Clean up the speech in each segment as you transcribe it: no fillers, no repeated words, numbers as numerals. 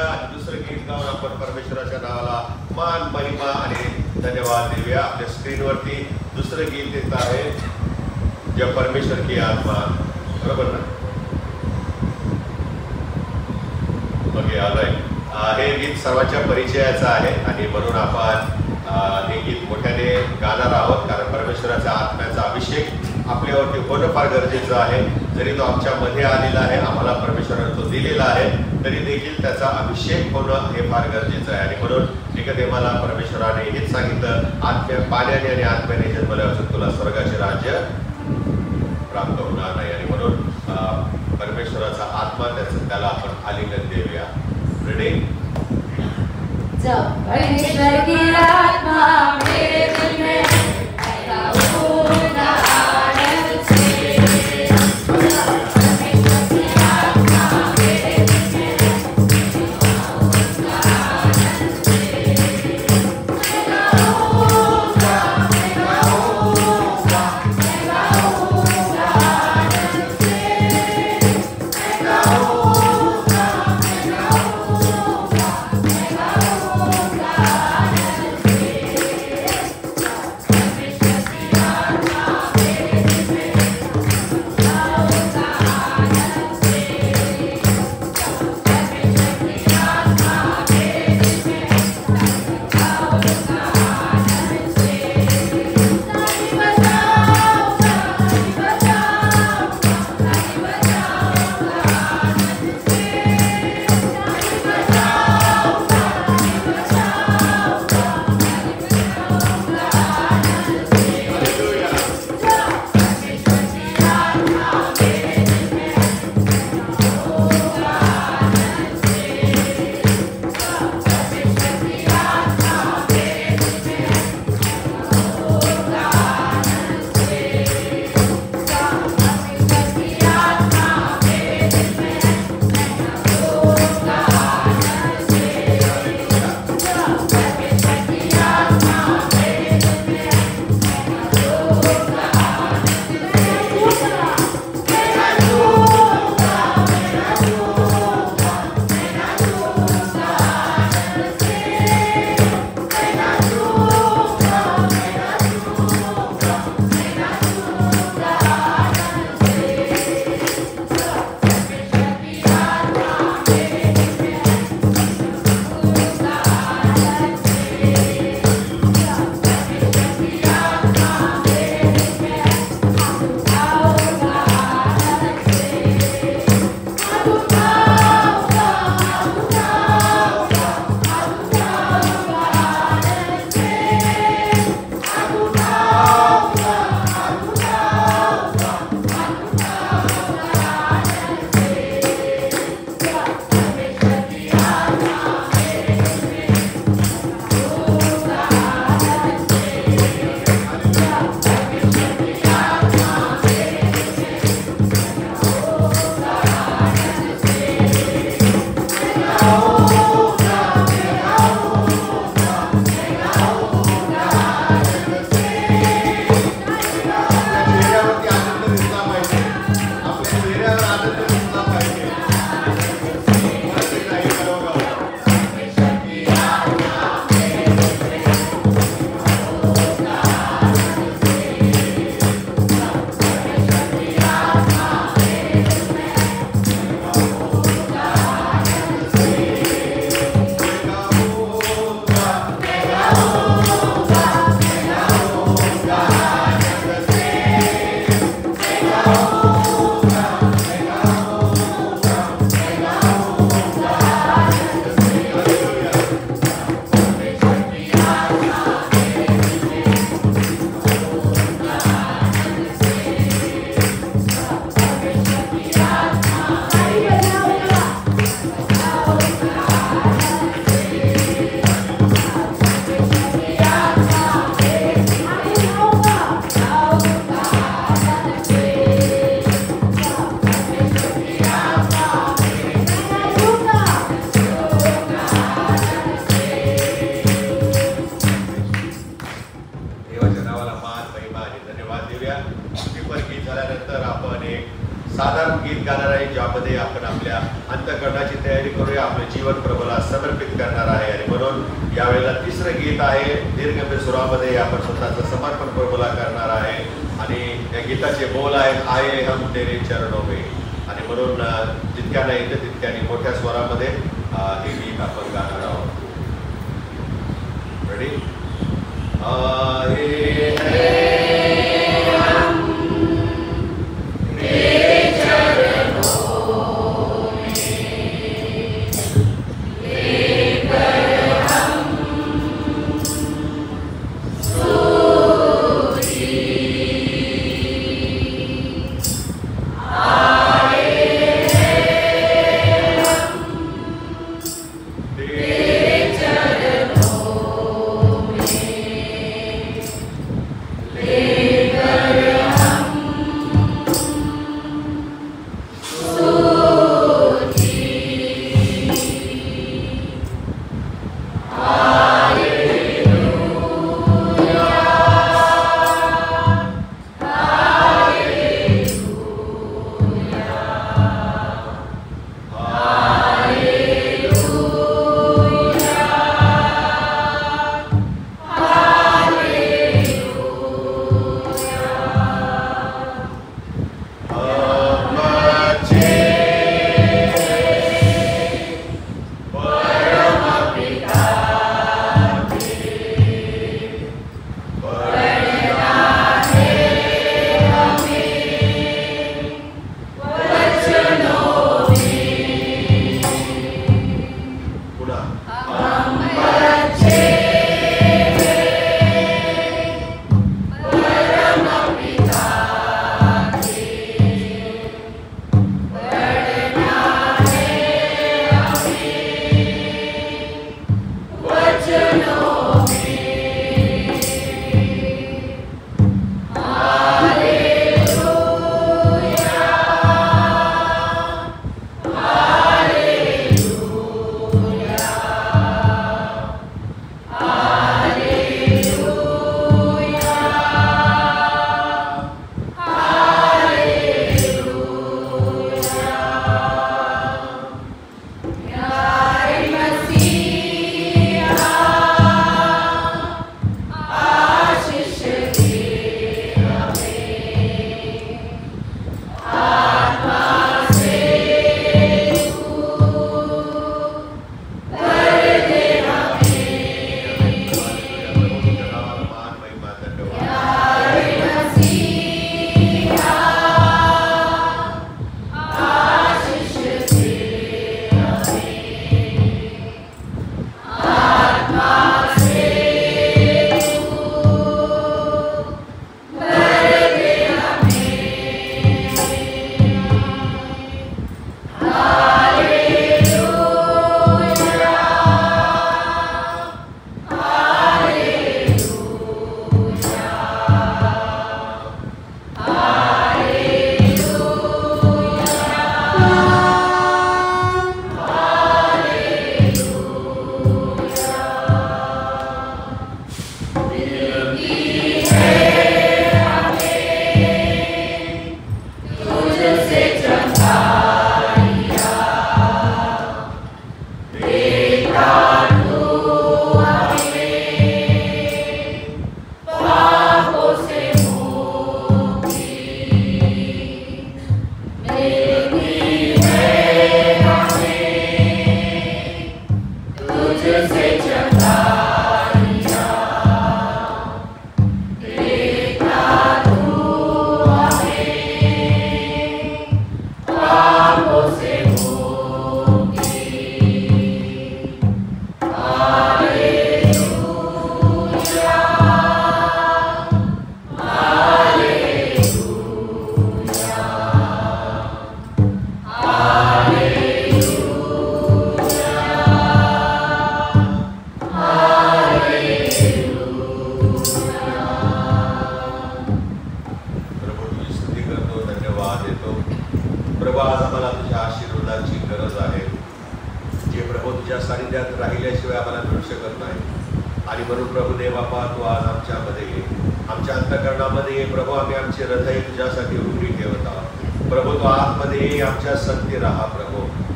आणि दुसरं गीत गाऊन आपण परमेश्वराच्या नावाला मान महिमा आणि धन्यवाद देऊया. आपल्या स्क्रीनवरती दुसरं गीत येत आहे, जब परमेश्वर की आत्मा, बरोबर ना? ओके, आलंय. हे गीत सर्वांच्या परिचयाचं आहे आणि म्हणून आपण हे गीत मोठ्याने गाणार आहोत, कारण परमेश्वराच्या आत्म्याचा अभिषेक आपल्यावरती होणं फार गरजेचं आहे. जरी तो आमच्या मध्ये आलेला आहे, आम्हाला परमेश्वराने तो दिलेला आहे, तरी देखील त्याचा अभिषेक होणं हे फार गरजेचं आहे. आणि म्हणून निकोदेमाला परमेश्वराने हेच सांगितलं, पाण्याने आणि आत्म्याने जन्मल्यापासून तुला स्वर्गाचे राज्य प्राप्त होणार नाही. आणि म्हणून परमेश्वराचा आत्मा त्याला आपण आलिंगन देऊया. रेडी? जब परमेश्वर की आत्मा मेरे दिल में आएगा, होगा आनंद से। परमेश्वर की आत्मा मेरे दिल में आएगा, होगा आनंद से। आएगा, होगा, आएगा, होगा, आएगा, होगा आनंद से। आएगा, होगा, आएगा, होगा, आएगा, होगा आनंद से। समर्पित करणार आहे. आणि म्हणून यावेळेला तिसरं गीत आहे, दीर्घ सुरामध्ये आपण स्वतःचं समर्पण प्रभूला करणार आहे. आणि या गीताचे बोल आहेत, आये हम तेरे चरणों में. आणि म्हणून जितक्यांना येतं तितक्याने मोठ्या स्वरामध्ये हे गीत आपण गाणार आहोत. रेडी? आये हम तेरे चरणों में, लेकर हम स्तुति.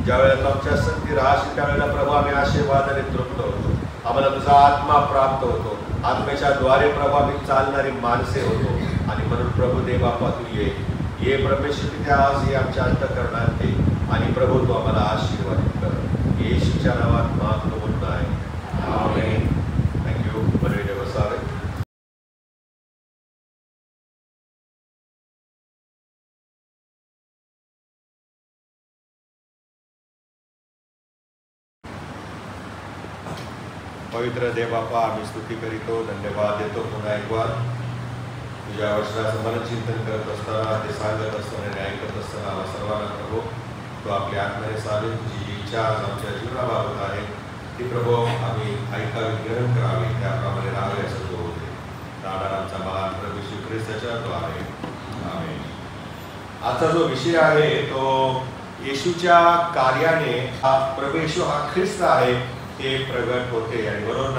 ज्यावेळेला तू आमच्या संगती राहशील त्यावेळेला प्रभू आम्ही आशीर्वादाने तृप्त होतो. आम्हाला तुझा आत्मा प्राप्त होतो. आत्म्याच्या द्वारे प्रभू आम्ही चालणारी माणसे होतो. आणि म्हणून प्रभू देव बापा तू ये परमेश्वर पित्या आज हे आमच्या अंतःकरणात ये आणि प्रभू तू आम्हाला आशीर्वादित कर. येशूच्या नावात मागतो म्हणून आहे. आमेन. थँक्यू. बरे बसावे. पवित्र देव बापा आम्ही स्तुती करीतो, धन्यवाद देतो पुन्हा एक वार तुझ्या वचनाचं मन चिंतन करत असताना, ते सांगत असताना आणि ऐकत असताना आम्हा सर्वांना प्रभू तो आपल्या आत्म्याने चालेल. तुझी जी इच्छा आज आमच्या जीवनाबाबत आहे ती प्रभू आम्ही ऐकावी, ग्रहण करावी, त्याप्रमाणे राहावे असं तो होते. आमचा महान प्रभू श्री ख्रिस्ताच्या द्वारे आमेन. आजचा जो विषय आहे तो येशूच्या कार्याने प्रभू येशू हा ख्रिस्त आहे ते प्रगट होते. आणि म्हणून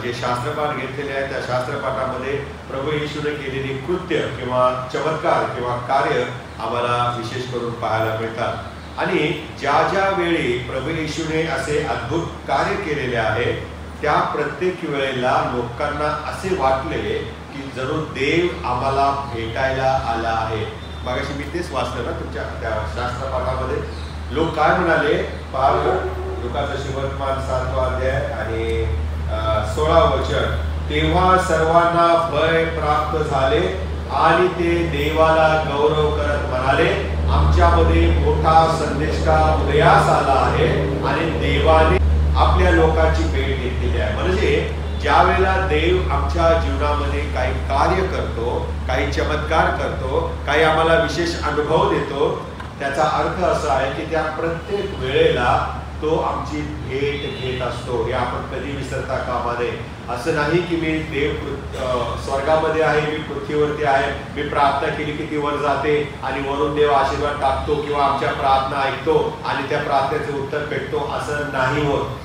जे शास्त्रपाठ घेतलेले आहे त्या शास्त्रपाठामध्ये प्रभू येशूने केलेली कृत्य किंवा चमत्कार किंवा कार्य आम्हाला विशेष करून पाहायला मिळतात. आणि ज्या ज्या वेळी प्रभू येशूने असे अद्भुत कार्य केलेले आहे त्या प्रत्येक वेळेला लोकांना असे वाटले की जणू देव आम्हाला भेटायला आला आहे. मागाशी मी तेच वाचलं ना तुमच्या त्या शास्त्रपाठामध्ये. लोक काय म्हणाले पहा, लुकाचं शुभवर्तमान 7वा अध्याय आणि 16व वचन. तेव्हा सर्वांना भय प्राप्त झाले आणि ते देवाला गौरव करत म्हणाले, आमच्यामध्ये मोठा संदेष्टा उदयास आला आहे आणि देवाने आपल्या लोकांची भेट घेतलेली आहे. म्हणजे ज्या वेळेला देव आमच्या जीवनामध्ये काही कार्य करतो, काही चमत्कार करतो, काही आम्हाला विशेष अनुभव देतो, त्याचा अर्थ असा आहे की त्या प्रत्येक वेळेला तो आमची भेट घेत असतो. हे आपण कधी विसरता कामा नये. असं नाही की मी देव स्वर्गामध्ये आहे, मी पृथ्वीवरती आहे, मी प्रार्थना केली की ती वर जाते आणि वरून देव आशीर्वाद टाकतो किंवा आमच्या प्रार्थना ऐकतो आणि त्या प्रार्थनेचे उत्तर भेटतो, असं नाही होत.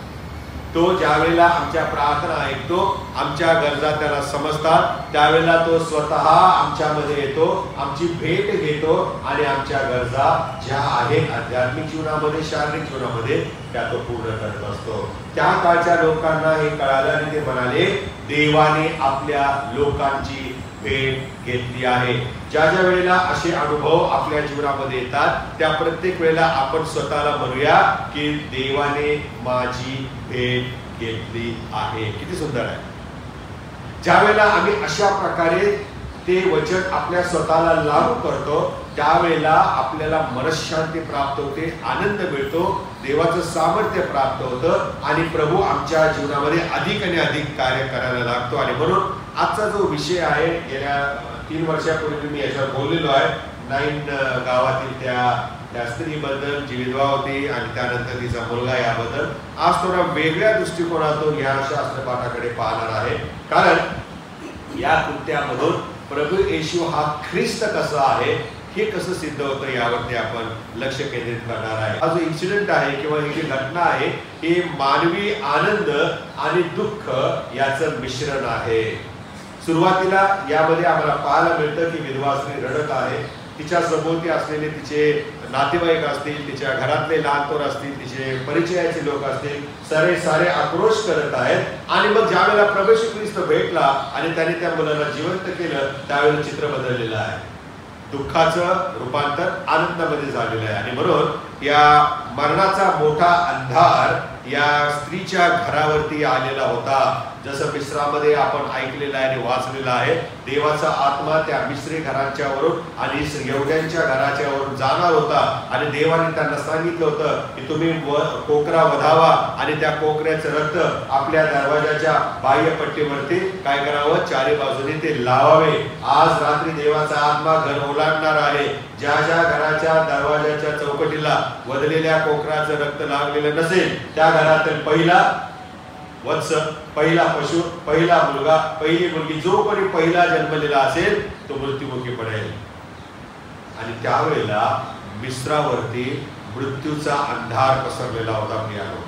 तो ज्या वेळेला आमच्या प्रार्थना ऐकतो, आमच्या गरजा त्याला समजतात, त्यावेळेला तो स्वतः आमच्यामध्ये येतो, आमची भेट घेतो आणि आमच्या गरजा ज्या आहेत आध्यात्मिक जीवनामध्ये, शारीरिक जीवनामध्ये त्या तो पूर्ण करत असतो. त्या काळच्या लोकांना हे कळालं आणि ते म्हणाले, देवाने आपल्या लोकांची भेट घेतली आहे. ज्या ज्या वेळेला असे अनुभव आपल्या जीवनामध्ये येतात त्या प्रत्येक वेळेला आपण स्वतःला म्हणूया की देवाने माझी भेट घेतली आहे. किती सुंदर आहे. ज्या वेळेला आम्ही अशा प्रकारे ते वचन आपल्या स्वतःला लागू करतो त्यावेळेला आपल्याला मनशांती प्राप्त होते, आनंद मिळतो, देवाचं सामर्थ्य प्राप्त होतं आणि प्रभू आमच्या जीवनामध्ये अधिक आणि अधिक कार्य करायला लागतो. आणि म्हणून आजचा जो विषय आहे, गेल्या 3 वर्षापूर्वी मी याच्यावर बोललेलो आहे, 9 गावातील त्या स्त्रीबद्दल जी विधवा होती आणि त्यानंतर तिचा मुलगा याबद्दल. आज थोडा वेगळ्या दृष्टिकोनातून या शास्त्रपाठाकडे पाहणार आहे. कारण या कृत्यामधून प्रभू येशू हा ख्रिस्त कसा आहे हे कसं सिद्ध होतं यावरती आपण लक्ष केंद्रित करणार आहे. हा जो इन्सिडेंट आहे किंवा ही जी घटना आहे हे मानवी आनंद आणि दुःख याचं मिश्रण आहे. सुरुवातीला यामध्ये आम्हाला पाहायला मिळतं की विधवा स्त्री रडत आहे. तिच्या सभोवती असलेले तिचे नातेवाईक असतील, तिच्या घरातले लहान थोर असतील, तिचे परिचयाचे लोक असतील, सारे आक्रोश करत आहेत. आणि मग ज्या वेळेला प्रभू येशू ख्रिस्त भेटला आणि त्याने त्या मुलाला जिवंत केलं त्यावेळेला चित्र बदललेलं आहे. दुःखाचं रूपांतर आनंदामध्ये झालेलं आहे. आणि म्हणून या मरणाचा मोठा अंधार या स्त्रीच्या घरावरती आलेला होता. जसं मिस्रामध्ये आपण ऐकलेलं आहे आणि वाचलेलं आहे, देवाचा आत्मा त्या मिस्री घराच्यावरून आणि यहुद्यांच्या घराच्यावरून जाणार होता आणि देवाने त्यांना सांगितलं होतं की तुम्ही कोकरा वधावा आणि त्या कोकऱ्याचं रक्त आपल्या दरवाजाच्या बाह्यपट्टीवरती काय करावं, चारी बाजूने ते लावावे. आज रात्री देवाचा आत्मा घर ओलांडणार आहे. ज्या ज्या घराच्या दरवाजाच्या चौकटीला वधलेल्या कोकराचं रक्त लागलेलं नसेल त्या घरातील पहिला वत्स, पहिला पशु, पहिला मुलगा, पहिली मुलगी, जो कोणी पहिला जन्मलेला असेल तो मृत्युमुखी पडेल. आणि त्यावेळेला मिस्रावरती मृत्यूचा अंधार पसरलेला होता. प्रियानो,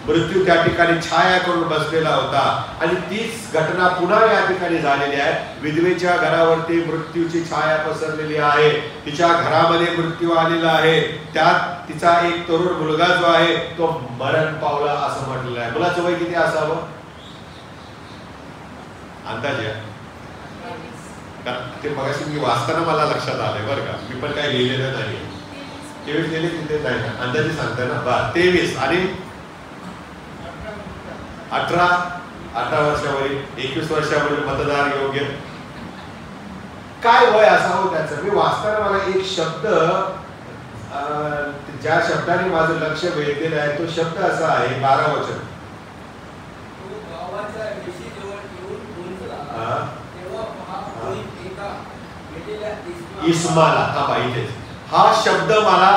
मृत्यू त्या ठिकाणी छाया करून बसलेला होता आणि तीच घटना पुन्हा या ठिकाणी झालेली आहे. विधवेच्या घरावरती मृत्यूची छाया पसरलेली आहे. तिच्या घरामध्ये मृत्यू आलेला आहे. त्यात तिचा एक तरुण मुलगा जो आहे तो मरण पावला असं म्हटलेलं आहे. मुलाचं वय किती असावं अंदाजे? ते मगाशी मी वाचताना मला लक्षात आलंय बरं का, मी पण काही लिहिलेलं नाही. 23 लिहिले तिथे नाही ना, अंदाजे सांगताय ना. 23 आणि 18 वर्षावरील 21 वर्षावरील मतदार योग्य. काय वय असावं त्याचं? मी वाचताना मला एक शब्द, ज्या शब्दाने माझं लक्ष वेधलेलं आहे तो शब्द असा आहे 12 वचन. इस्माला हा पाहिजे. हा शब्द मला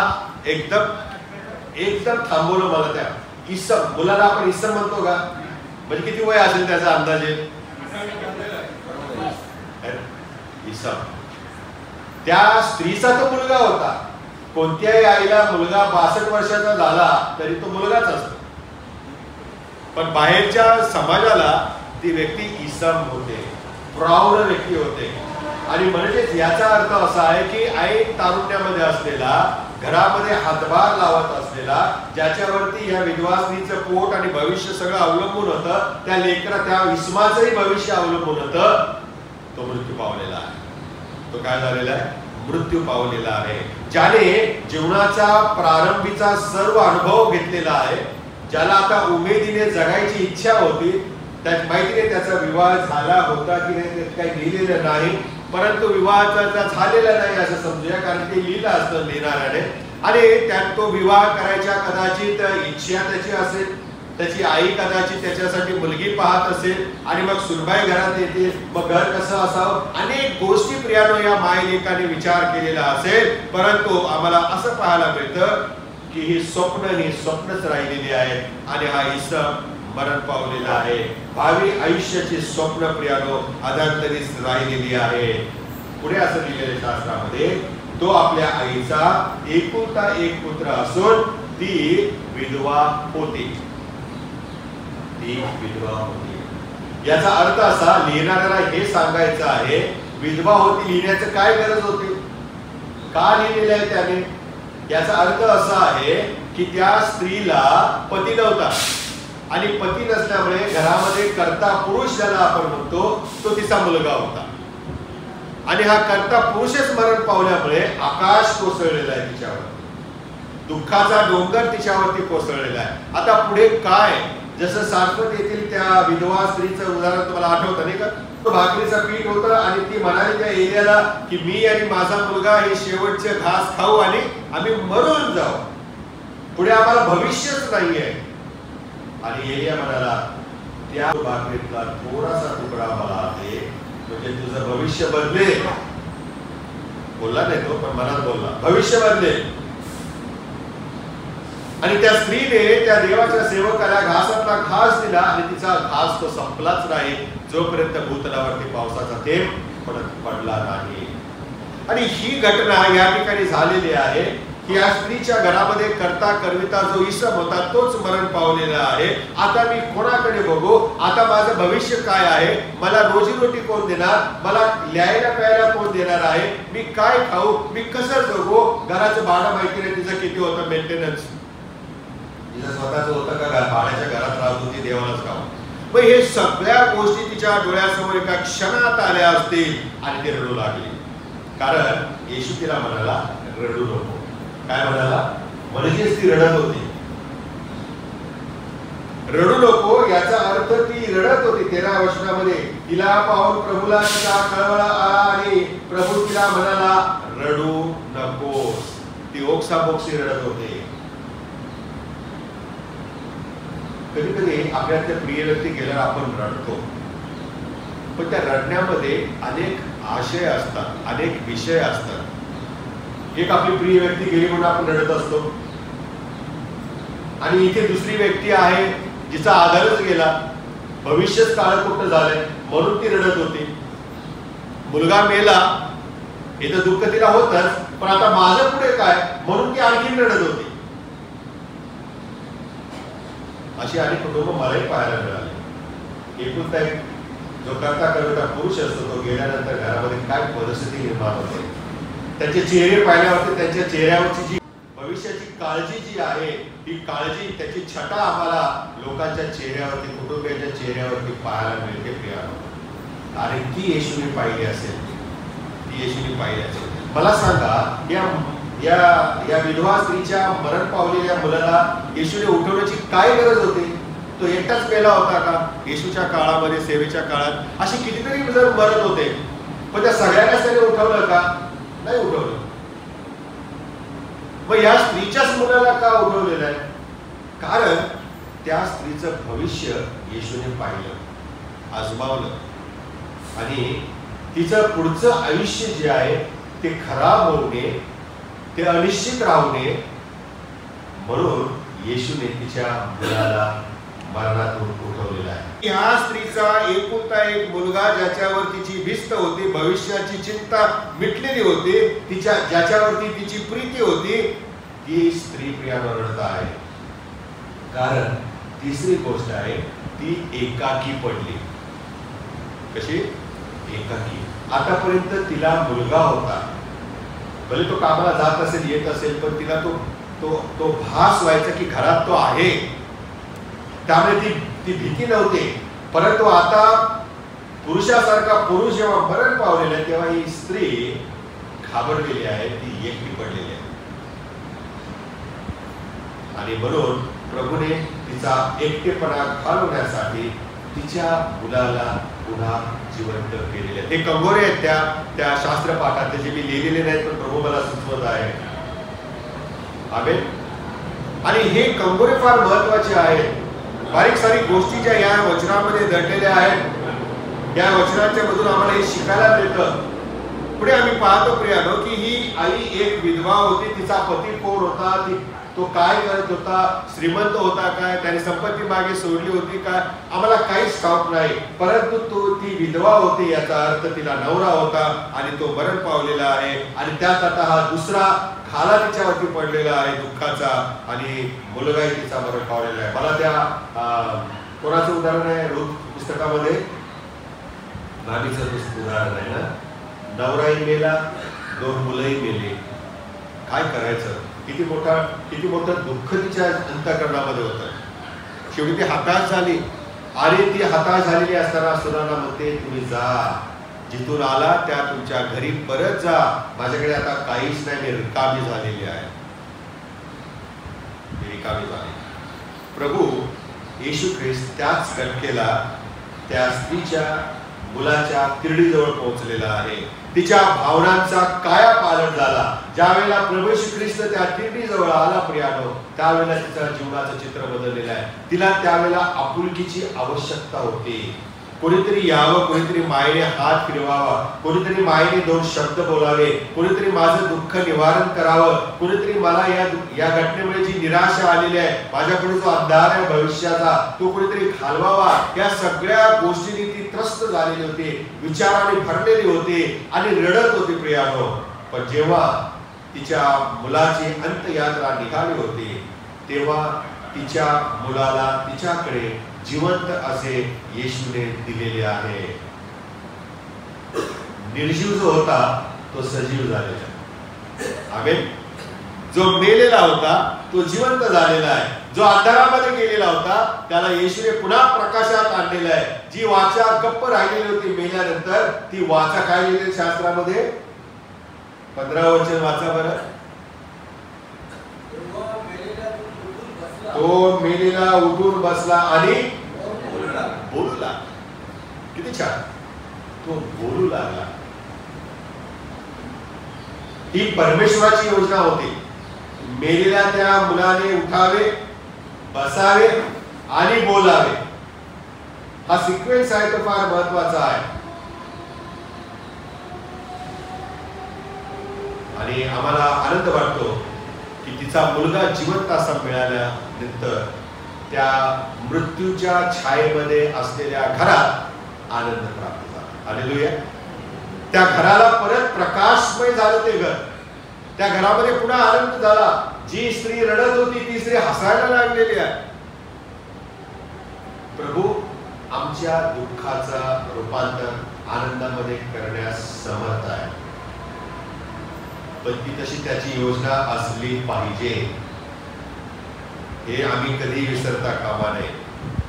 एकदम थांबवलं मला. त्या इसम, मुलाला आपण इसम म्हणतो का? म्हणजे किती वय असेल त्याचा अंदाजे? इसम. त्या स्त्रीचा तो मुलगा होता. कोणत्याही आईला मुलगा 62 वर्षाचा झाला तरी तो मुलगाच असतो, पण बाहेरच्या समाजाला ती व्यक्ती इसम होते, प्रौढ व्यक्ती होते. आणि म्हणजेच याचा अर्थ असा आहे की आई तारुण्यामध्ये असलेला, घरामध्ये हातभार लावत असलेला, ज्याच्यावरती या विधवा स्त्रीचं पोट आणि भविष्य सगळं अवलंबून होतं, त्या लेकरा त्या इस्माचंही भविष्य अवलंबून होतं, तो मृत्यू पावलेला आहे. तो काय झालेला आहे? मृत्यू पावलेला आहे. ज्याने जीवनाचा प्रारंभीचा सर्व अनुभव घेतलेला आहे, ज्याला आता उमेदीने जगायची इच्छा होती, त्यात माहिती नाही त्याचा विवाह झाला होता की नाही त्यात काही लिहिलेलं नाही, परंतु विवाहाचा झालेला नाही असं समजूया, कारण ते लिहिलं असतं लिहिणाऱ्याने. आणि त्यात तो विवाह करायच्या कदाचित इच्छा त्याची असेल, त्याची आई कदाचित त्याच्यासाठी मुलगी पाहत असेल, आणि मग सुनबाई घरात येते, मग घर कसं असावं, अनेक गोष्टी प्रियानो या मायलेकाने विचार केलेला असेल. परंतु आम्हाला असं पाहायला मिळतं की ही स्वप्नच राहिलेली आहे आणि हा इसम मरण पावलेला आहे. भावी आयुष्याची स्वप्न प्रियानो अधांतरीच राहिलेली आहे. पुढे असं लिहिलेलं शास्त्रामध्ये, तो आपल्या आईचा एकुलता एक पुत्र असून ती विधवा होती. ती विधवा होती. याचा अर्थ असा, लिहिणाऱ्याला हे सांगायचं आहे, विधवा होती लिहिण्याचं काय गरज होती, का लिहिलेलं आहे त्याने? याचा अर्थ असा आहे की त्या स्त्रीला पती नव्हता, आणि पती नसल्यामुळे घरामध्ये कर्ता पुरुष ज्याला आपण म्हणतो तो तिचा मुलगा होता. आणि हा कर्ता पुरुषच मरण पावल्यामुळे आकाश कोसळलेला आहे तिच्यावर, दुःखाचा डोंगर तिच्यावरती कोसळलेला आहे. आता पुढे काय? जसं सारस्वत येथील त्या विधवा स्त्रीचं उदाहरण तुम्हाला आठवतं नाही का? तो भाकरीचं पीठ होतं आणि ती म्हणाली त्या एलियाला की मी आणि माझा मुलगा हे शेवटचे घास खाऊ आणि आम्ही मरून जाऊ, पुढे आम्हाला भविष्यच नाहीये. आणि एलिया म्हणाला, त्या भाकरीतला थोडासा तुकडा मला दे, म्हणजे तुझं भविष्य बदलेल. बोलला नाही तो, पण मनात बोलला, भविष्य बदलेल. आणि त्या स्त्रीने त्या देवाच्या सेवकाला घासातला घास दिला आणि तिचा घास तो संपलाच नाही जोपर्यंत भूतलावरती पावसाचा थेंब पडला नाही. आणि ही घटना या ठिकाणी झालेली आहे की या स्त्रीच्या घरामध्ये करता करविता जो इसम होता तोच मरण पावलेला आहे. आता मी कोणाकडे बघू? आता माझं भविष्य काय आहे? मला रोजीरोटी कोण देणार? मला ल्यायला प्यायला कोण देणार आहे? मी काय खाऊ? मी कसं जगू? घराचं भाडं माहिती नाही तिचं किती होतं, मेंटेनन्स तिचं स्वतःच होतं का भाड्याच्या घरात राहत होती, देवालाच खाऊ. मग हे सगळ्या गोष्टी तिच्या डोळ्यासमोर एका क्षणात आल्या असतील आणि ती रडू लागली. कारण येशू तिला म्हणाला, रडू नको. काय म्हणाला? म्हणजेच ती रडत होती. रडू नको याचा अर्थ ती रडत होती. 13 वचनामध्ये तिला पाहून प्रभूला तिचा कळवळा आला आणि प्रभू तिला म्हणाला, रडू नकोस. ती ओक्साबोक्सी रडत होते. कधी कधी आपल्यातल्या प्रिय व्यक्ती गेल्यावर आपण रडतो, पण त्या रडण्यामध्ये अनेक आशय असतात, अनेक विषय असतात. एक आपली प्रिय व्यक्ती गेली म्हणून आपण रडत असतो, आणि इथे दुसरी व्यक्ती आहे जिचा आधारच गेला, भविष्यच काळकुट्ट झालंय म्हणून ती रडत होती. मुलगा मेला हे तर दुःख तिला होतच, पण आता माझं पुढे काय म्हणून ती आणखीन रडत होती. अशी अनेक कुटुंब मलाही पाहायला मिळाली. एकुलता एक जो करता करता पुरुष असतो तो गेल्यानंतर घरामध्ये काय परिस्थिती निर्माण होते, त्यांचे चेहरे पाहिल्यावरती त्यांच्या चेहऱ्यावरची जी भविष्याची काळजी जी आहे ती काळजी, त्याची छटा आम्हाला लोकांच्या चेहऱ्यावरती, कुटुंबियांच्या चेहऱ्यावरती पाहायला मिळते प्रियानो. आणि ती येशूने पाहिली असेल, ती येशूने पाहिली असेल. मला सांगा, या या विधवा स्त्रीच्या मरण पावलेल्या मुलाला येशूने उठवण्याची काय गरज होती? तो एकटाच मेला होता का? येशूच्या काळामध्ये, सेवेच्या काळात असे कितीतरी जण मरत होते, पण त्या सगळ्यांनाच त्याने उठवलं का? नाही उठवलं. मग या स्त्रीच्याच मुलाला का उठवलेलं आहे? कारण त्या स्त्रीचं भविष्य येशूने पाहिलं, आजमावलं आणि तिचं पुढचं आयुष्य जे आहे ते खराब होऊ नये, ते अनिश्चित राहू नये म्हणून येशूने तिच्या मुलाला मरणातून उठवलेला आहे. ह्या स्त्रीचा एकुलता एक मुलगा ज्याच्यावर तिची भिस्त होती, भविष्याची चिंता मिटलेली होती, ज्याच्यावरती तिची प्रीती होती, ती स्त्री प्रियानो रडत आहे. कारण तिसरी गोष्ट आहे, ती एकाकी पडली. कशी? एकाकी. आतापर्यंत तिला मुलगा होता, भले तो कामाला जात असेल, येत असेल, पण तिला तो भास व्हायचा की घरात तो आहे, त्यामुळे ती भीती नव्हती. परंतु आता पुरुषासारखा पुरुष जेव्हा मरण पावलेला आहे तेव्हा ही स्त्री घाबरलेली आहे, ती एकटी पडलेली आहे. आणि म्हणून प्रभूने तिचा एकटेपणा घालवण्यासाठी तिच्या मुलाला पुन्हा जिवंत केलेले. ते कंगोरे आहेत त्या शास्त्रपाठात, जे मी लिहिलेले नाहीत पण प्रभू मला सुचवत आहे. आमेन. आणि हे कंगोरे फार महत्वाचे आहेत. बारीक सारीक गोष्टी ज्या या वचनामध्ये दडलेल्या आहेत, या वचनाच्या मधून आम्हाला हे शिकायला मिळतं. पुढे आम्ही पाहतो प्रियानो की ही आई एक विधवा होती. तिचा पती कोण होता, तो काय करत होता, श्रीमंत होता काय, त्याने संपत्ती मागे सोडली होती काय, आम्हाला काहीच ठाऊक नाही. परंतु ती विधवा होती याचा अर्थ तिला नवरा होता आणि तो मरण पावलेला आहे. आणि त्यात आता हा दुसरा खाला तिच्यावरती पडलेला आहे दुःखाचा, आणि मुलगाही तिचा मरण पावलेला आहे. मला त्या कोणाचं उदाहरण आहे रूथ पुस्तकामध्ये? नानीचं उदाहरण आहे ना. नवराही मेला, 2 मुलंही मेले. काय करायचं? किती मोठं दुःख तिच्या अंतःकरणामध्ये होतं. शेवटी ती हताश झाली. आणि ती हताश झालेली असताना सुनाना म्हणते, तुम्ही जा, जिथून आला त्या तुमच्या घरी परत जा, माझ्याकडे आता काहीच नाही, मी रिकामी झालेली आहे, मी रिकामी झाली. प्रभू येशू ख्रिस्त त्याच गटकेला त्या स्त्रीच्या मुलाच्या तिरडीजवळ पोहोचलेला आहे. तिच्या भावनांचा कायापालट झाला. ज्या वेळेला प्रभू येशू ख्रिस्त त्या तिरडीजवळ आला प्रियानो, त्यावेळेला तिच्या जीवनाचं चित्र बदललेलं आहे. तिला त्यावेळेला आपुलकीची आवश्यकता होती. कोणीतरी यावं, कोणीतरी मायेने हात फिरवावा, कोणीतरी मायेने 2 शब्द बोलावे, कोणीतरी माझं दुःख निवारण करावं, कोणीतरी मला या घटनेमुळे जी निराशा आलेली आहे, माझ्याकडे जो अंधार आहे भविष्याचा, तो कोणीतरी घालवावा. या सगळ्या गोष्टींनी ती त्रस्त झालेली होती, विचाराने भरलेली होती आणि रडत होती प्रियानो. पण जेव्हा तिच्या मुलाची अंत्ययात्रा निघाली होती तेव्हा तिच्या मुलाला तिच्याकडे जिवंत असे येशूने दिलेले आहे. निर्जीव जो होता तो सजीव झालेला. आमेन. जो मेलेला होता तो जिवंत झालेला आहे. जो अंधारामध्ये गेलेला होता त्याला येशूने पुन्हा प्रकाशात आणलेला आहे. जी वाचा गप्प राहिलेली होती मेल्यानंतर, ती वाचा काय लिहिली शास्त्रामध्ये? 15 वचन वाचा बरं. तो मेलेला उठून बसला आणि बोलू लागला. किती छान, तो बोलू लागला. ही परमेश्वराची योजना होती. मेलेल्या त्या मुलाने उठावे, बसावे आणि बोलावे. हा सिक्वेन्स आहे तो फार महत्वाचा आहे. आणि आम्हाला आनंद वाटतो की तिचा मुलगा जिवंत असा मिळाल्यानंतर त्या मृत्यूच्या छायेमध्ये असलेल्या घरात आनंद प्राप्त झाला. हालेलुया. त्या घराला परत प्रकाशमय झालं ते घर. त्या घरामध्ये पुन्हा आनंद झाला. जी स्त्री रडत होती ती स्त्री हसायला लागलेली आहे. प्रभू आमच्या दुःखाचा रूपांतर आनंदामध्ये करण्यास समर्थ आहे, पण ती तशी त्याची योजना असली पाहिजे हे आम्ही कधी विसरता कामा नये.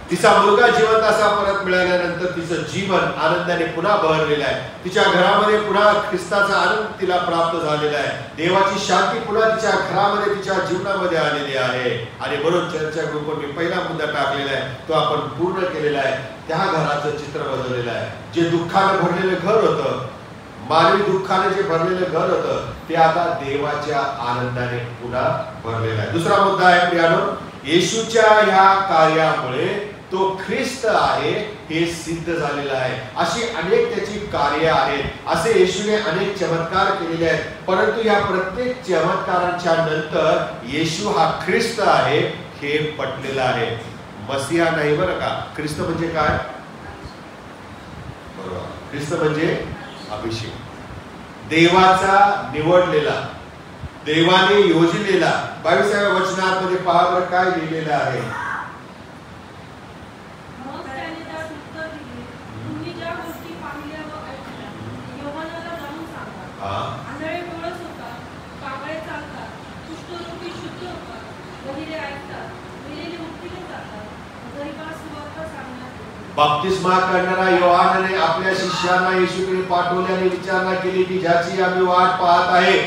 तिचा मुलगा जिवंत असा परत मिळाल्यानंतर तिचं जीवन आनंदाने पुन्हा बहरलेलं आहे. तिच्या घरामध्ये पुन्हा ख्रिस्ताचा आनंद तिला प्राप्त झालेला आहे. देवाची शांती पुन्हा तिच्या घरामध्ये तिच्या जीवनामध्ये आलेली आहे. आणि म्हणून चर्चा ग्रुपवर मी पहिला मुद्दा टाकलेला आहे, तो आपण पूर्ण केलेला आहे. त्या घराचं चित्र बदललेलं आहे. जे दुःखाने भरलेलं घर होतं, मानवी दुःखाने जे भरलेलं घर होतं, ते आता देवाच्या आनंदाने पुन्हा भरलेलं आहे. दुसरा मुद्दा आहे प्रियानो, येशूच्या ह्या कार्यामुळे तो ख्रिस्त आहे हे सिद्ध झालेलं आहे. अशी अनेक त्याची कार्य आहेत, असे येशूने अनेक चमत्कार केलेले आहेत. परंतु या प्रत्येक चमत्कारांच्या नंतर येशू हा ख्रिस्त आहे हे पटलेलं आहे. मसीहा नाही बरं का. ख्रिस्त म्हणजे काय? बरोबर, ख्रिस्त म्हणजे अभिषेक, देवाचा निवडलेला, देवाने योजलेला. 22व्या वचनामध्ये पहा बरं काय लिहिलेलं आहे. बाप्तिस्मा करणारा योहानाने आपल्या शिष्यांना येशूकडे पाठवल्याने विचारणा केली की ज्याची आम्ही वाट पाहत आहे,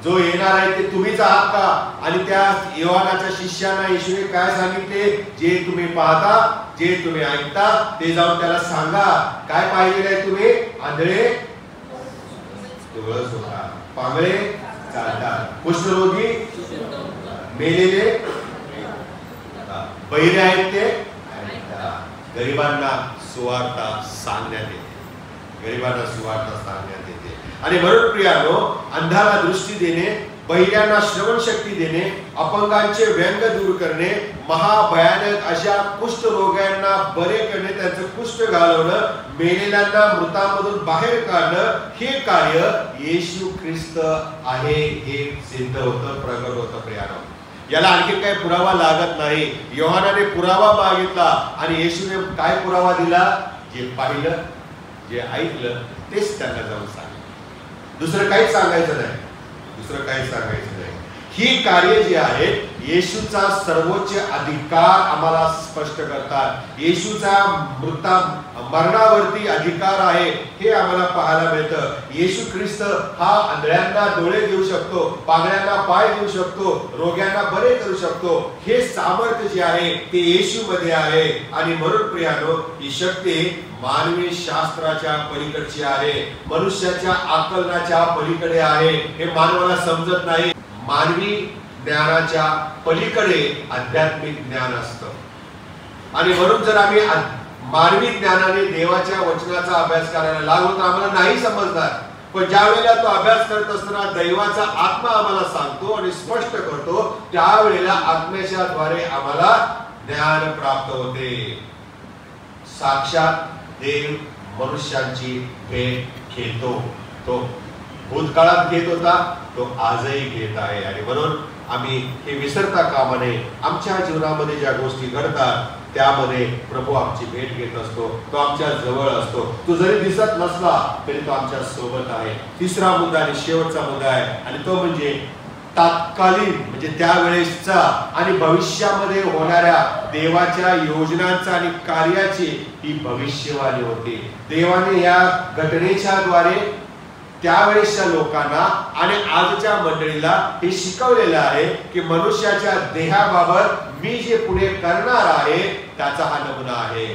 जो येणार आहे ते तुम्हीच आहात का? आणि त्या योहानाच्या शिष्यांना येशूने काय सांगितले? जे तुम्ही पाहता, जे तुम्ही ऐकता ते जाऊन त्याला सांगा. काय पाहिलेलं आहे तुम्ही? आंधळे डोळस होतात, पांगळे चालतात, कुष्ठरोगी मेलेले, बहिरे आहेत ते ऐकतात, गरिबांना सुवार्ता सांगण्यात येते, गरिबांना सुवार्ता सांगण्यात येते. आणि म्हणून प्रियानो, अंधाला दृष्टी देणे, बहिऱ्यांना श्रवण शक्ती देणे, अपंगांचे व्यंग दूर करणे, महाभयानक अशा कुष्ठरोग्यांना बरे करणे, त्यांचं कुष्ठ घालवणं, मेलेल्यांना मृतांमधून बाहेर काढणं, हे कार्य येशू ख्रिस्त आहे हे सिद्ध होतं, प्रगट होतं प्रियानो. याला आणखी काही पुरावा लागत नाही. योहानाने पुरावा मागितला आणि येशूने काय पुरावा दिला? जे पाहिलं, जे ऐकलं तेच त्यांना जाऊन सांगितलं. दुसरं काहीच सांगायचं नाही, दुसरं काहीच सांगायचं नाही. ही कार्य जी आहेत येशूचा सर्वोच्च अधिकार आम्हाला स्पष्ट करतात. येशूचा मरणावरती अधिकार आहे हे आम्हाला पाहायला मिळतं. येशू ख्रिस्त हा आंधळ्यांना डोळे देऊ शकतो, पागळ्यांना पाय देऊ शकतो, रोग्यांना बरे करू शकतो. हे सामर्थ्य जे आहे ते येशूमध्ये आहे. आणि म्हणून प्रियानो, ही शक्ती मानवी शास्त्राच्या पलीकडची आहे, मनुष्याच्या आकलनाच्या पलीकडे आहे. हे मानवाला समजत नाही. मानवी ज्ञानाच्या पलीकडे आध्यात्मिक ज्ञान असतं. आणि म्हणून जर आम्ही मानवी ज्ञानाने देवाच्या वचनाचा अभ्यास करायला लागलो तर आम्हाला नाही समजणार. पण ज्या वेळेला तो अभ्यास करत असताना दैवाचा आत्मा आम्हाला सांगतो आणि स्पष्ट करतो, त्यावेळेला आत्म्याच्या द्वारे आम्हाला ज्ञान प्राप्त होते. साक्षात देव मनुष्यांची भेट घेतो. तो भूतकाळात घेत होता, तो आजही घेत आहे. आणि म्हणून आम्ही हे विसरता कामा नये. आमच्या जीवनामध्ये ज्या गोष्टी घडतात त्यामध्ये प्रभू आमची भेट घेत असतो, तो आमच्या जवळ असतो. तो जरी दिसत नसला तरी तो आमच्या सोबत आहे. तिसरा मुद्दा आणि शेवटचा मुद्दा आहे, आणि तो म्हणजे तात्कालीन, म्हणजे त्यावेळेसचा आणि भविष्यामध्ये होणाऱ्या देवाच्या योजनांचा आणि कार्याची ही भविष्यवाणी होती. देवाने या घटनेच्या द्वारे त्यावेळेसच्या लोकांना आणि आजच्या मंडळीला हे शिकवलेलं आहे की मनुष्याच्या देहाबाबत मी जे पुढे करणार आहे त्याचा हा नमुना आहे.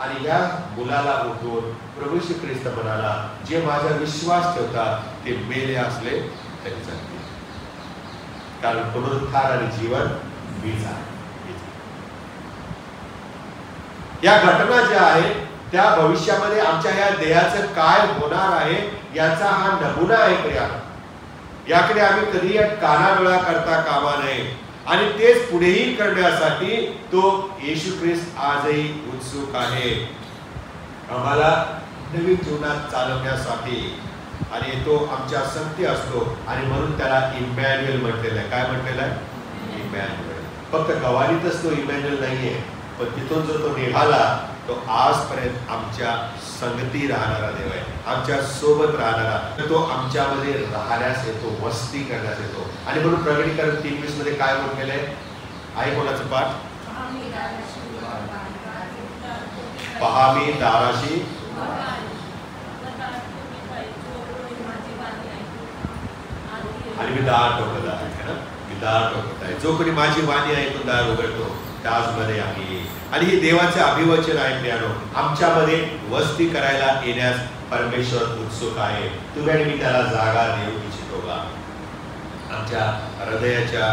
आणि या मुलाला उठवून प्रभू श्री ख्रिस्त म्हणाला, जे माझा विश्वास ठेवतात ते मेले असले तरी चालतील, कारण पुनरुत्थान आणि जीवन मीच आहे. या घटना ज्या आहेत त्या भविष्यामध्ये आमच्या या देहाचं काय होणार आहे याचा हा नमुना आहे प्रियानो. याकडे आम्ही कधी कानाडोळा करता कामा नये. आणि तेच पुढेही करण्यासाठी तो येशू ख्रिस्त आजही उत्सुक आहे आम्हाला नवीन जीवनात चालवण्यासाठी. आणि तो आमच्या संगती असतो. आणि म्हणून त्याला इमॅन्युअल म्हटलेलं आहे. काय म्हटलेलं आहे? इमॅन्युअल. फक्त गवारीतच तो इमॅन्युअल नाहीये, पण तिथून जो तो निघाला तो आजपर्यंत आमच्या संगती राहणारा देव आहे, आमच्या सोबत राहणारा. तर तो आमच्यामध्ये राहण्यास येतो, वस्ती करण्यास येतो. आणि म्हणून प्रकटीकरण 3:20 मध्ये काय म्हटलेलं आहे कोणाचं पाठ? पहा मी दाराशी आणि मी दार ठोकत आहे ना, मी दार ठोकत आहे. जो कोणी माझी वाणी ऐकून दार उघडतो त्याचमध्ये आम्ही. आणि हे देवाचे अभिवचन आहे प्रियानो, आमच्यामध्ये वस्ती करायला येण्यास परमेश्वर उत्सुक आहे. तुम्ही आणि मी त्याला जागा देऊ इच्छितो का? आमच्या हृदयाच्या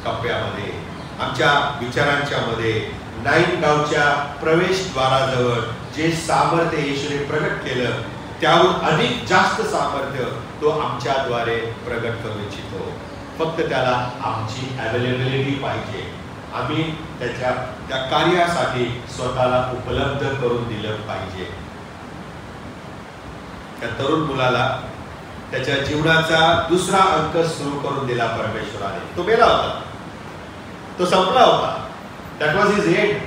कप्प्यामध्ये, आमच्या विचारांच्या मध्ये, नाईन गावच्या प्रवेशद्वाराजवळ जे सामर्थ्य येशूने प्रगट केलं त्याहून अधिक जास्त सामर्थ्य तो आमच्याद्वारे प्रगट करू इच्छितो. फक्त त्याला आमची अवेलेबिलिटी पाहिजे. आम्ही त्या कार्यासाठी स्वतःला उपलब्ध करून दिलं पाहिजे. त्या तरुण मुलाला त्याच्या जीवनाचा दुसरा अंक सुरू करून दिला परमेश्वराने. तो मेला होता, तो संपला होता. That was his end.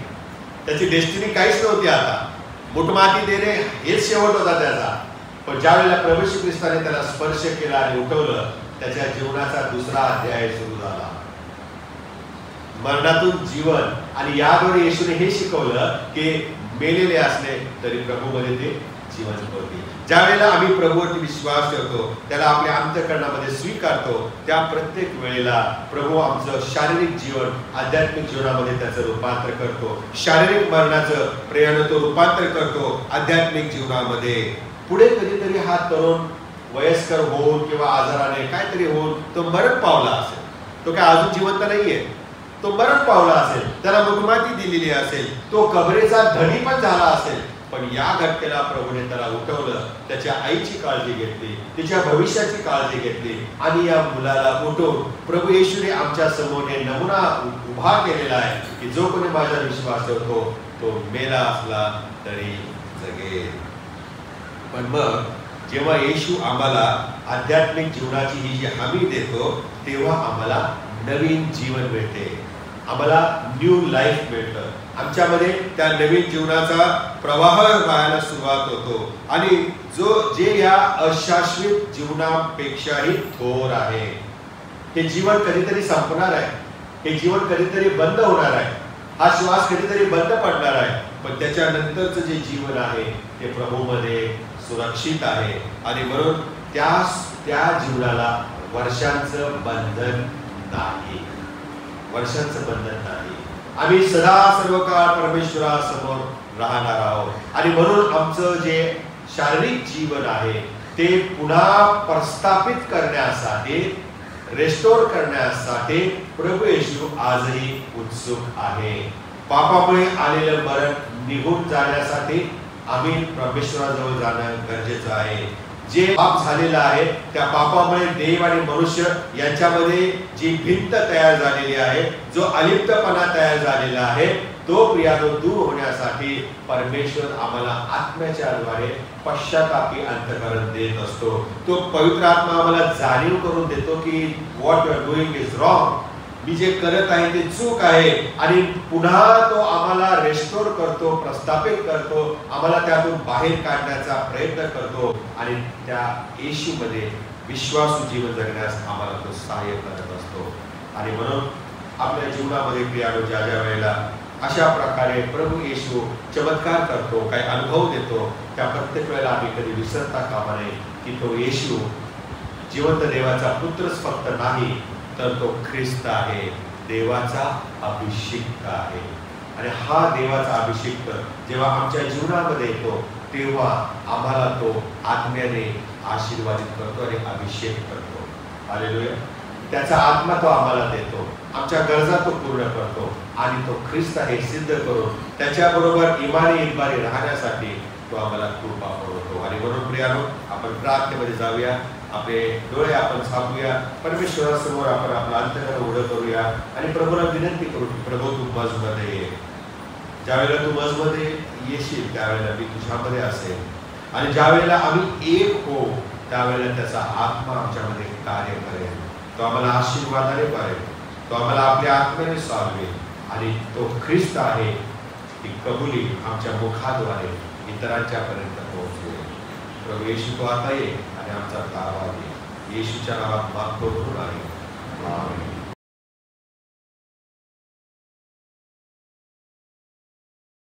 त्याची डेस्टिनी काहीच नव्हती. आता मुठमाती देणे हेच शेवट होता त्याचा. पण ज्या वेळेला प्रभू येशू ख्रिस्ताने त्याला स्पर्श केला आणि उठवलं, त्याच्या जीवनाचा दुसरा अध्याय सुरू झाला. मरणातून जीवन. आणि याद्वारे येशूने हे शिकवलं की मेलेले असले तरी प्रभूमध्ये ते जिवंत होते. ज्या वेळेला आम्ही प्रभूवरती विश्वास ठेवतो, त्याला आपल्या अंतःकरणामध्ये स्वीकारतो, त्या प्रत्येक वेळेला प्रभू आमचं शारीरिक जीवन आध्यात्मिक जीवनामध्ये त्याचं रूपांतर करतो. शारीरिक मरणाचं प्रयाण तो रूपांतर करतो आध्यात्मिक जीवनामध्ये. पुढे कधीतरी हा तरुण वयस्कर होऊन किंवा आजाराने काहीतरी होऊन तो मरण पावला असेल. तो काय अजून जिवंत नाहीये, तो मरण पावला असेल, त्याला मुठमाती दिलेली असेल, तो कबरेचा धनी पण झाला असेल. पण या घटनेला प्रभूने त्याला उठवलं, त्याच्या आईची काळजी घेतली, तिच्या भविष्याची काळजी घेतली. आणि या मुलाला उठवून प्रभू येशूने आमच्या समोर हे नमुना उभा केलेला आहे की जो कोणी माझा विश्वास ठेवतो तो मेला असला तरी जगेल. पण मग जेव्हा येशू आम्हाला आध्यात्मिक जीवनाची ही जी हमी देतो तेव्हा आम्हाला नवीन जीवन मिळते, आम्हाला न्यू लाईफ मिळतं. आमच्यामध्ये त्या नवीन जीवनाचा प्रवाह व्हायला सुरुवात होतो. आणि जे या अशाश्वत जीवनापेक्षाही थोर आहे. हे जीवन कधीतरी संपणार आहे, हे जीवन कधीतरी बंद होणार आहे, हा श्वास कधीतरी बंद पडणार आहे. पण त्याच्यानंतरचं जे जीवन आहे ते प्रभूमध्ये सुरक्षित आहे. आणि म्हणून त्या जीवनाला वर्षांचं बंधन नाही, वर्षांचं बंधन नाही. आम्ही सदा सर्व काळ परमेश्वरासमोर राहणार आहोत. आणि म्हणून आमचं जे शारीरिक जीवन आहे ते पुन्हा प्रस्थापित करण्यासाठी, रेस्टोर करण्यासाठी प्रभू येशू आजही उत्सुक आहे. पापामुळे आलेलं मरण निघून जाण्यासाठी आम्ही परमेश्वराजवळ जाणं गरजेचं आहे. जे पाप झालेलं आहे त्या पापामुळे देव आणि मनुष्य यांच्यामध्ये जी भिंत तयार झालेली आहे, जो अलिप्तपणा तयार झालेला आहे, तो प्रियानो दूर होण्यासाठी परमेश्वर आम्हाला आत्म्याच्या द्वारे पश्चातापी अंतःकरण देत असतो. तो पवित्र आत्मा आम्हाला जाणीव करून देतो की what you are doing is wrong, मी जे करत आहे ते चूक आहे. आणि पुन्हा तो आम्हाला रेस्टोर करतो, प्रस्थापित करतो, आम्हाला त्यातून बाहेर काढण्याचा प्रयत्न करतो. आणि त्या येशूमध्ये विश्वासू जीवन जगण्यास आम्हाला तो सहाय्य करत असतो. आणि म्हणून आपल्या जीवनामध्ये प्रियानो ज्या वेळेला अशा प्रकारे प्रभू येशू चमत्कार करतो, काही अनुभव देतो, त्या प्रत्येक वेळेला आम्ही कधी विसरता कामा नये की तो येशू जिवंत देवाचा पुत्रच फक्त नाही तर तो ख्रिस्त आहे, देवाचा अभिषिक्त आहे. आणि हा देवाचा अभिषिक्त जेव्हा आमच्या जीवनामध्ये येतो तेव्हा आम्हाला तो आत्म्याने आशीर्वादित करतो आणि अभिषेक करतो. हालेलुया. त्याचा आत्मा तो आम्हाला देतो, आमच्या गरजा तो पूर्ण करतो. आणि तो ख्रिस्त आहे सिद्ध करून त्याच्याबरोबर इमानी इतबारी राहण्यासाठी तो आम्हाला कृपा करतो. आणि म्हणून प्रियानो आपण प्रार्थनेमध्ये जाऊया, आपले डोळे आपण झाकूया, परमेश्वरासमोर आपण आपलं अंतःकरण उघडं करूया आणि प्रभूला विनंती करू की प्रभू तू माझमध्ये ये. ज्यावेळेला तू माझमध्ये येशील त्यावेळेला मी तुझ्यामध्ये असेल. आणि ज्यावेळेला आम्ही एक हो त्यावेळेला त्याचा आत्मा आमच्यामध्ये कार्य करेल, तो आम्हाला आशीर्वादाने करेल, तो आम्हाला आपल्या आत्म्याने सावरेल. आणि तो ख्रिस्त आहे ती कबुली आमच्या मुखाद्वारे इतरांच्या पर्यंत पोहोचू दे. प्रभू येशू तू आता ये आणि आमचा ताबा घे. येशूच्या नावात मागतो, आमेन.